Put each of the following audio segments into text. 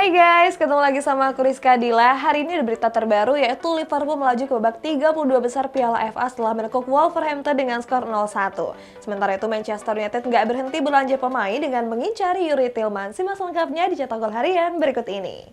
Hai guys, ketemu lagi sama aku Rizka Dila. Hari ini ada berita terbaru yaitu Liverpool melaju ke babak 32 besar Piala FA setelah menekuk Wolverhampton dengan skor 0-1. Sementara itu Manchester United nggak berhenti belanja pemain dengan mengincar Youri Tielemans. Simak selengkapnya di Cetak Gol Harian berikut ini.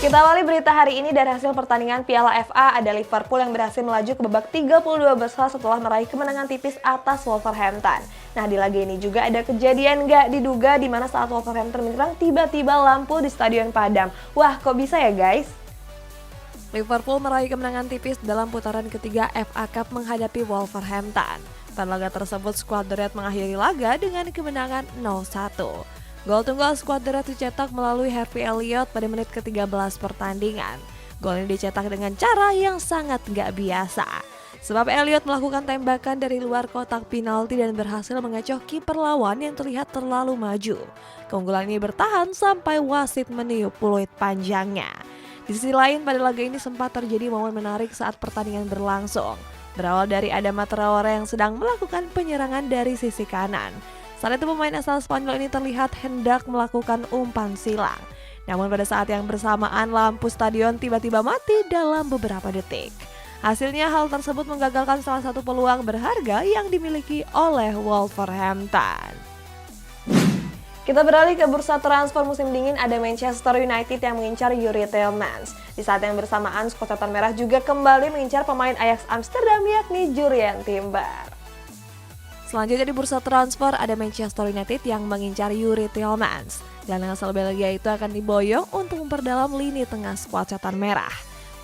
Kita awali berita hari ini dari hasil pertandingan Piala FA. Ada Liverpool yang berhasil melaju ke babak 32 besar setelah meraih kemenangan tipis atas Wolverhampton. Nah, di laga ini juga ada kejadian nggak diduga di mana saat Wolverhampton menyerang tiba-tiba lampu di stadion padam. Wah, kok bisa ya guys? Liverpool meraih kemenangan tipis dalam putaran ketiga FA Cup menghadapi Wolverhampton. Pada laga tersebut, skuad The Red mengakhiri laga dengan kemenangan 0-1. Gol tunggal skuad The Red dicetak melalui Harvey Elliott pada menit ke-13 pertandingan. Gol ini dicetak dengan cara yang sangat nggak biasa. Sebab Elliott melakukan tembakan dari luar kotak penalti dan berhasil mengecoh kiper lawan yang terlihat terlalu maju. Keunggulan ini bertahan sampai wasit meniup peluit panjangnya. Di sisi lain, pada laga ini sempat terjadi momen menarik saat pertandingan berlangsung. Berawal dari Adama Traore yang sedang melakukan penyerangan dari sisi kanan. Saat itu pemain asal Spanyol ini terlihat hendak melakukan umpan silang. Namun pada saat yang bersamaan lampu stadion tiba-tiba mati dalam beberapa detik. Hasilnya hal tersebut menggagalkan salah satu peluang berharga yang dimiliki oleh Wolverhampton. Kita beralih ke bursa transfer musim dingin. Ada Manchester United yang mengincar Youri Tielemans. Di saat yang bersamaan, skuad Setan Merah juga kembali mengincar pemain Ajax Amsterdam yakni Jurrien Timber. Selanjutnya di bursa transfer ada Manchester United yang mengincar Youri Tielemans. Gelandang asal Belgia itu akan diboyong untuk memperdalam lini tengah skuad Setan Merah.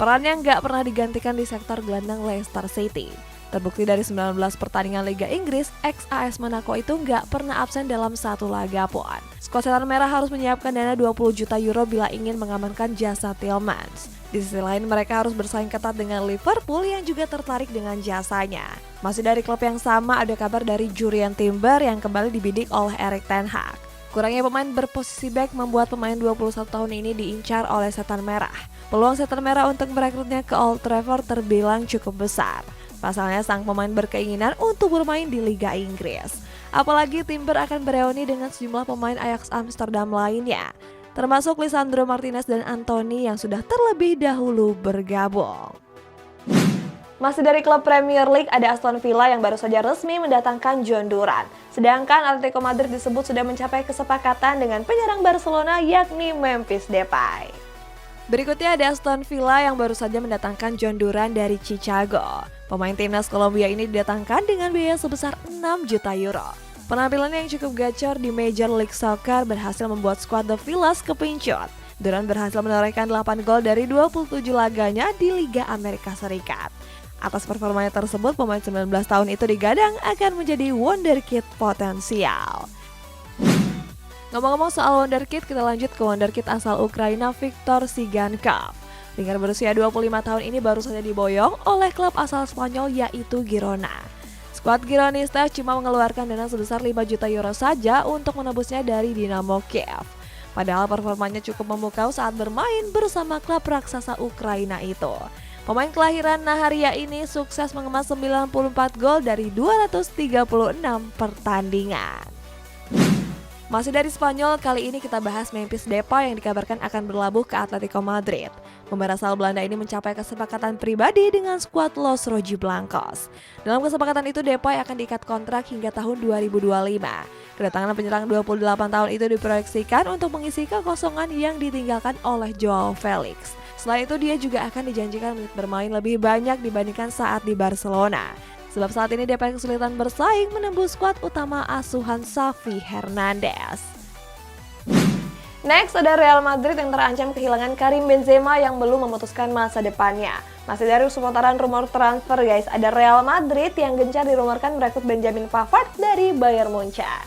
Perannya nggak pernah digantikan di sektor gelandang Leicester City. Terbukti dari 19 pertandingan Liga Inggris, ex-AS Monaco itu nggak pernah absen dalam satu laga pun. Skuad Setan Merah harus menyiapkan dana 20 juta euro bila ingin mengamankan jasa Tielemans. Di sisi lain, mereka harus bersaing ketat dengan Liverpool yang juga tertarik dengan jasanya. Masih dari klub yang sama, ada kabar dari Jurrien Timber yang kembali dibidik oleh Erik ten Hag. Kurangnya pemain berposisi back membuat pemain 21 tahun ini diincar oleh Setan Merah. Peluang Setan Merah untuk merekrutnya ke Old Trafford terbilang cukup besar. Pasalnya sang pemain berkeinginan untuk bermain di Liga Inggris. Apalagi Timber akan bereuni dengan sejumlah pemain Ajax Amsterdam lainnya, termasuk Lisandro Martinez dan Anthony yang sudah terlebih dahulu bergabung. Masih dari klub Premier League ada Aston Villa yang baru saja resmi mendatangkan John Duran. Sedangkan Atletico Madrid disebut sudah mencapai kesepakatan dengan penyerang Barcelona yakni Memphis Depay. Berikutnya ada Aston Villa yang baru saja mendatangkan John Duran dari Chicago. Pemain timnas Kolombia ini didatangkan dengan biaya sebesar 6 juta euro. Penampilannya yang cukup gacor di Major League Soccer berhasil membuat skuad The Villas kepincut. Duran berhasil menorehkan 8 gol dari 27 laganya di Liga Amerika Serikat. Atas performanya tersebut, pemain 19 tahun itu digadang akan menjadi wonderkid potensial. Ngomong-ngomong soal wonderkid, kita lanjut ke wonderkid asal Ukraina Viktor Sigankov. Winger berusia 25 tahun ini baru saja diboyong oleh klub asal Spanyol yaitu Girona. Skuad Gironista cuma mengeluarkan dana sebesar 5 juta euro saja untuk menebusnya dari Dinamo Kiev. Padahal performanya cukup memukau saat bermain bersama klub raksasa Ukraina itu. Pemain kelahiran Naharia ini sukses mengemas 94 gol dari 236 pertandingan. Masih dari Spanyol, kali ini kita bahas Memphis Depay yang dikabarkan akan berlabuh ke Atletico Madrid. Pemain asal Belanda ini mencapai kesepakatan pribadi dengan skuad Los Rojiblancos. Dalam kesepakatan itu, Depay akan diikat kontrak hingga tahun 2025. Kedatangan penyerang 28 tahun itu diproyeksikan untuk mengisi kekosongan yang ditinggalkan oleh Joao Felix. Selain itu, dia juga akan dijanjikan menit bermain lebih banyak dibandingkan saat di Barcelona. Sebab saat ini Depay kesulitan bersaing menembus skuad utama asuhan Xavi Hernandez. Next ada Real Madrid yang terancam kehilangan Karim Benzema yang belum memutuskan masa depannya. Masih dari seputaran rumor transfer guys, ada Real Madrid yang gencar dirumorkan merekrut Benjamin Pavard dari Bayern Munchen.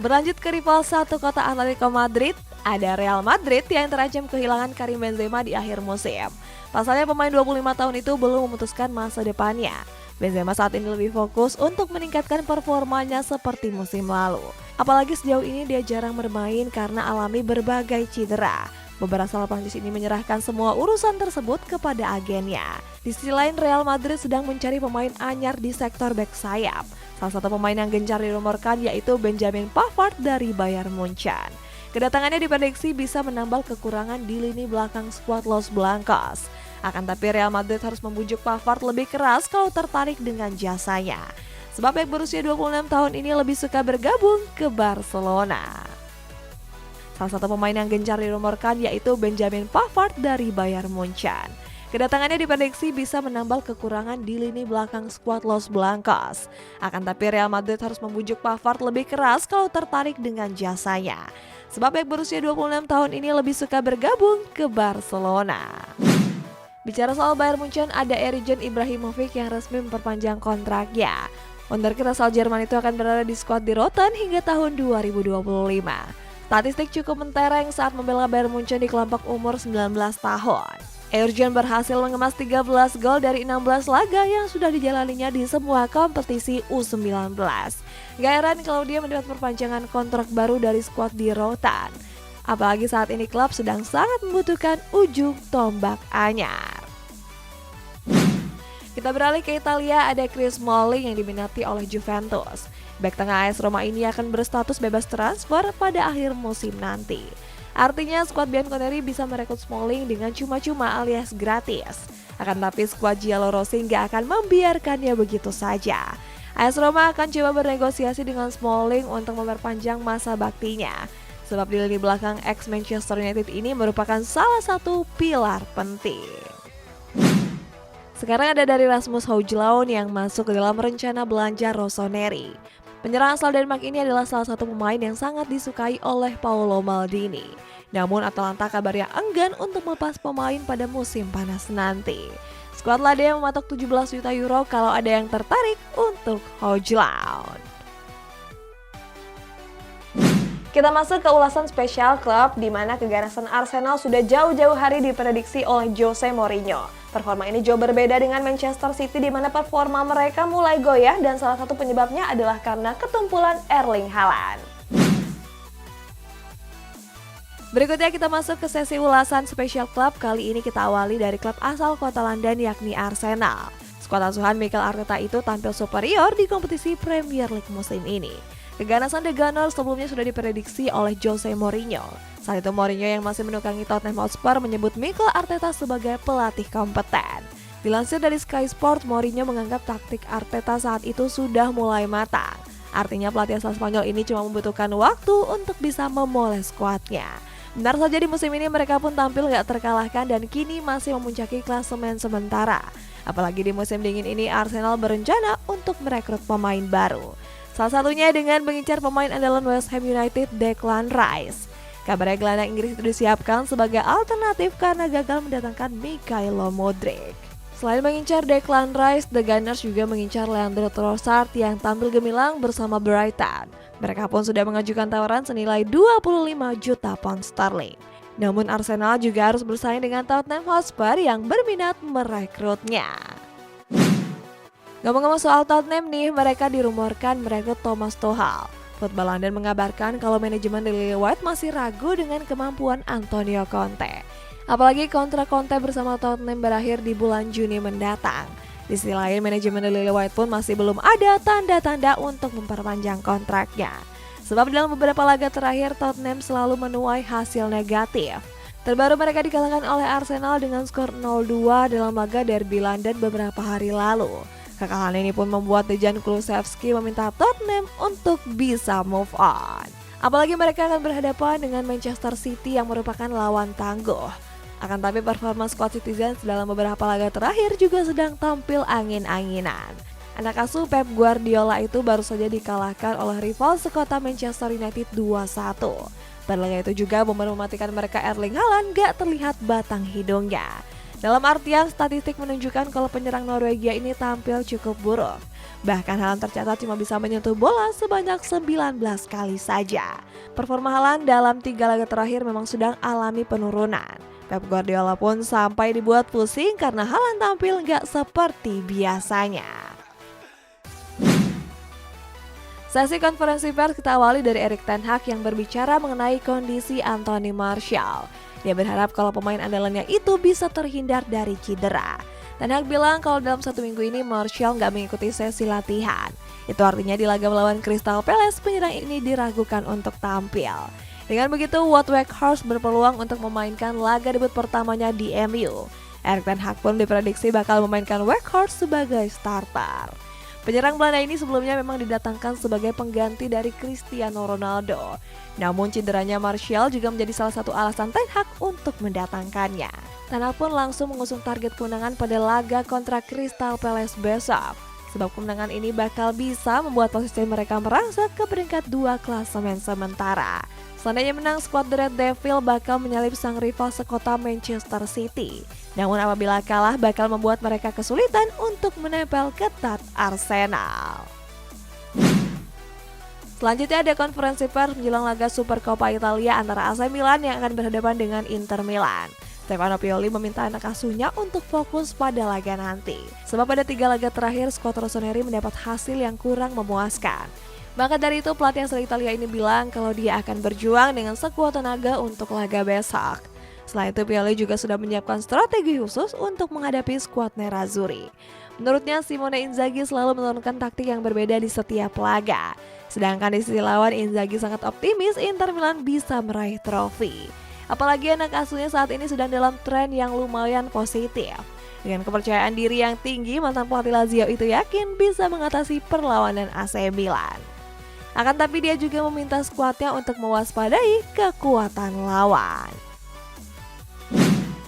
Berlanjut ke rival satu kota Atletico Madrid, ada Real Madrid yang terancam kehilangan Karim Benzema di akhir musim. Pasalnya pemain 25 tahun itu belum memutuskan masa depannya. Benzema saat ini lebih fokus untuk meningkatkan performanya seperti musim lalu. Apalagi sejauh ini dia jarang bermain karena alami berbagai cedera. Pembalap asal Prancis ini menyerahkan semua urusan tersebut kepada agennya. Di sisi lain, Real Madrid sedang mencari pemain anyar di sektor bek sayap. Salah satu pemain yang gencar dirumorkan yaitu Benjamin Pavard dari Bayern Munchen. Kedatangannya diprediksi bisa menambal kekurangan di lini belakang skuad Los Blancos. Akan tapi Real Madrid harus membujuk Pavard lebih keras kalau tertarik dengan jasanya. Sebab bek berusia 26 tahun ini lebih suka bergabung ke Barcelona. Salah satu pemain yang gencar dirumorkan yaitu Benjamin Pavard dari Bayern Munchen. Kedatangannya diprediksi bisa menambal kekurangan di lini belakang skuad Los Blancos. Akan tapi Real Madrid harus membujuk Pavard lebih keras kalau tertarik dengan jasanya. Sebab bek berusia 26 tahun ini lebih suka bergabung ke Barcelona. Bicara soal Bayern Munchen, ada Erjan Ibrahimovic yang resmi memperpanjang kontraknya. Wunderkind asal Jerman itu akan berada di skuad di Rotten hingga tahun 2025. Statistik cukup mentereng saat membela Bayern Munchen di kelompok umur 19 tahun. Erjan berhasil mengemas 13 gol dari 16 laga yang sudah dijalaninya di semua kompetisi U19. Gak heran kalau dia mendapat perpanjangan kontrak baru dari skuad di Rotten. Apalagi saat ini klub sedang sangat membutuhkan ujung tombak anyar. Kita beralih ke Italia, ada Chris Smalling yang diminati oleh Juventus. Bek tengah AS Roma ini akan berstatus bebas transfer pada akhir musim nanti. Artinya skuad bianconeri bisa merekrut Smalling dengan cuma-cuma alias gratis. Akan tapi skuad giallorossi nggak akan membiarkannya begitu saja. AS Roma akan coba bernegosiasi dengan Smalling untuk memperpanjang masa baktinya. Sebab di lini belakang ex-Manchester United ini merupakan salah satu pilar penting. Sekarang ada dari Rasmus Højlund yang masuk ke dalam rencana belanja Rossoneri. Penyerang asal Denmark ini adalah salah satu pemain yang sangat disukai oleh Paolo Maldini. Namun Atalanta kabarnya enggan untuk melepas pemain pada musim panas nanti. Skuad Ladea mematok 17 juta euro kalau ada yang tertarik untuk Højlund. Kita masuk ke ulasan spesial klub di mana keganasan Arsenal sudah jauh-jauh hari diprediksi oleh Jose Mourinho. Performa ini jauh berbeda dengan Manchester City di mana performa mereka mulai goyah dan salah satu penyebabnya adalah karena ketumpulan Erling Haaland. Berikutnya kita masuk ke sesi ulasan spesial klub. Kali ini kita awali dari klub asal kota London yakni Arsenal. Skuad asuhan Mikel Arteta itu tampil superior di kompetisi Premier League musim ini. Keganasan The Gunners sebelumnya sudah diprediksi oleh Jose Mourinho. Saat itu Mourinho yang masih menukangi Tottenham Hotspur menyebut Mikel Arteta sebagai pelatih kompeten. Dilansir dari Sky Sport, Mourinho menganggap taktik Arteta saat itu sudah mulai matang. Artinya pelatih asal Spanyol ini cuma membutuhkan waktu untuk bisa memoles skuadnya. Benar saja di musim ini mereka pun tampil gak terkalahkan dan kini masih memuncaki klasemen sementara. Apalagi di musim dingin ini Arsenal berencana untuk merekrut pemain baru. Salah satunya dengan mengincar pemain andalan West Ham United Declan Rice. Kabarnya gelandang Inggris itu disiapkan sebagai alternatif karena gagal mendatangkan Mikhailo Modric. Selain mengincar Declan Rice, The Gunners juga mengincar Leandro Trossard yang tampil gemilang bersama Brighton. Mereka pun sudah mengajukan tawaran senilai 25 juta pound sterling. Namun Arsenal juga harus bersaing dengan Tottenham Hotspur yang berminat merekrutnya. Ngomong-ngomong soal Tottenham nih, mereka dirumorkan merekrut Thomas Tuchel. Football London mengabarkan kalau manajemen The Lily White masih ragu dengan kemampuan Antonio Conte. Apalagi kontrak Conte bersama Tottenham berakhir di bulan Juni mendatang. Di sisi lain, manajemen The Lily White pun masih belum ada tanda-tanda untuk memperpanjang kontraknya. Sebab dalam beberapa laga terakhir, Tottenham selalu menuai hasil negatif. Terbaru mereka dikalahkan oleh Arsenal dengan skor 0-2 dalam laga derby London beberapa hari lalu. Kekalahan ini pun membuat Dejan Kulusevski meminta Tottenham untuk bisa move on. Apalagi mereka akan berhadapan dengan Manchester City yang merupakan lawan tangguh. Akan tapi performa skuad Citizens dalam beberapa laga terakhir juga sedang tampil angin-anginan. Anak asuh Pep Guardiola itu baru saja dikalahkan oleh rival sekota Manchester United 2-1. Pada laga itu juga momen mematikan mereka Erling Haaland gak terlihat batang hidungnya. Dalam artian statistik menunjukkan kalau penyerang Norwegia ini tampil cukup buruk. Bahkan Haaland tercatat cuma bisa menyentuh bola sebanyak 19 kali saja. Performa Haaland dalam 3 laga terakhir memang sedang alami penurunan. Pep Guardiola pun sampai dibuat pusing karena Haaland tampil gak seperti biasanya. Sesi konferensi pers kita awali dari Erik ten Hag yang berbicara mengenai kondisi Anthony Martial. Dia berharap kalau pemain andalannya itu bisa terhindar dari cedera. Ten Hag bilang kalau dalam 1 minggu ini Martial nggak mengikuti sesi latihan. Itu artinya di laga melawan Crystal Palace, penyerang ini diragukan untuk tampil. Dengan begitu, Wout Weghorst berpeluang untuk memainkan laga debut pertamanya di MU. Erik ten Hag pun diprediksi bakal memainkan Weghorst sebagai starter. Penyerang Belanda ini sebelumnya memang didatangkan sebagai pengganti dari Cristiano Ronaldo. Namun cederanya Martial juga menjadi salah satu alasan Ten Hag untuk mendatangkannya. Ten Hag pun langsung mengusung target kemenangan pada laga kontra Crystal Palace besok. Sebab kemenangan ini bakal bisa membuat posisi mereka merangsek ke peringkat 2 klasemen sementara. Seandainya menang, skuad The Red Devil bakal menyalip sang rival sekota Manchester City. Namun apabila kalah bakal membuat mereka kesulitan untuk menempel ketat Arsenal. Selanjutnya ada konferensi pers menjelang laga Supercoppa Italia antara AC Milan yang akan berhadapan dengan Inter Milan. Stefano Pioli meminta anak asuhnya untuk fokus pada laga nanti. Sebab pada 3 laga terakhir, skuad Rossoneri mendapat hasil yang kurang memuaskan. Maka dari itu pelatih asal Italia ini bilang kalau dia akan berjuang dengan sekuat tenaga untuk laga besok. Selain itu Pioli juga sudah menyiapkan strategi khusus untuk menghadapi skuad Nerazzurri. Menurutnya Simone Inzaghi selalu menurunkan taktik yang berbeda di setiap laga. Sedangkan di sisi lawan Inzaghi sangat optimis Inter Milan bisa meraih trofi. Apalagi anak asuhnya saat ini sedang dalam tren yang lumayan positif. Dengan kepercayaan diri yang tinggi, mantan pelatih Lazio itu yakin bisa mengatasi perlawanan AC Milan. Akan tapi dia juga meminta skuadnya untuk mewaspadai kekuatan lawan.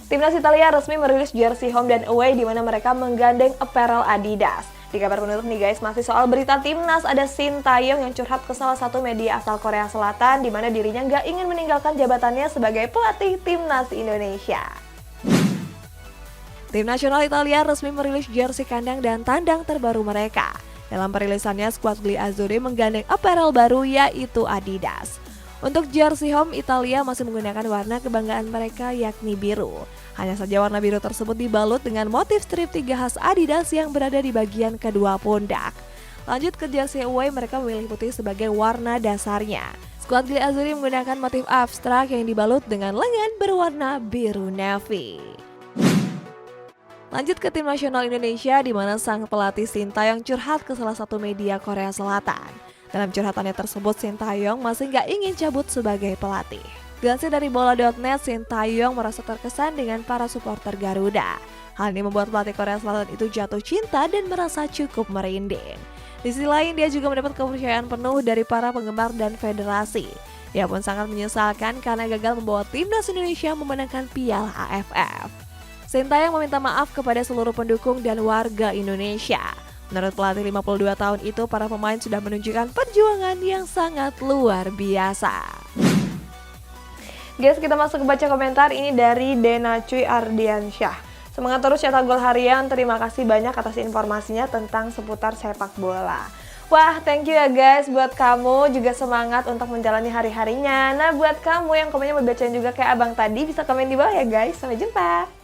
Timnas Italia resmi merilis jersey home dan away di mana mereka menggandeng apparel Adidas. Di kabar penutup nih guys, masih soal berita timnas, ada Shin Tae-yong yang curhat ke salah satu media asal Korea Selatan di mana dirinya nggak ingin meninggalkan jabatannya sebagai pelatih timnas Indonesia. Tim nasional Italia resmi merilis jersey kandang dan tandang terbaru mereka. Dalam perilisannya, skuad Gli Azzurri menggandeng apparel baru yaitu Adidas. Untuk jersey home, Italia masih menggunakan warna kebanggaan mereka yakni biru. Hanya saja warna biru tersebut dibalut dengan motif strip 3 khas Adidas yang berada di bagian kedua pundak. Lanjut ke jersey away, mereka memilih putih sebagai warna dasarnya. Skuad Gli Azzurri menggunakan motif abstrak yang dibalut dengan lengan berwarna biru navy. Lanjut ke tim nasional Indonesia di mana sang pelatih Shin Tae-yong curhat ke salah satu media Korea Selatan. Dalam curhatannya tersebut, Shin Tae-yong masih nggak ingin cabut sebagai pelatih. Dilansir dari bola.net, Shin Tae-yong merasa terkesan dengan para supporter Garuda. Hal ini membuat pelatih Korea Selatan itu jatuh cinta dan merasa cukup merinding. Di sisi lain, dia juga mendapat kepercayaan penuh dari para penggemar dan federasi. Dia pun sangat menyesalkan karena gagal membawa timnas Indonesia memenangkan Piala AFF. Shin Tae-yong meminta maaf kepada seluruh pendukung dan warga Indonesia. Menurut pelatih 52 tahun itu, para pemain sudah menunjukkan perjuangan yang sangat luar biasa. Guys, kita masuk ke baca komentar ini dari Dena Cuy Ardiansyah. Semangat terus cetak gol harian, terima kasih banyak atas informasinya tentang seputar sepak bola. Wah, thank you ya guys, buat kamu juga semangat untuk menjalani hari-harinya. Nah, buat kamu yang komennya mau bacain juga kayak abang tadi, bisa komen di bawah ya guys. Sampai jumpa!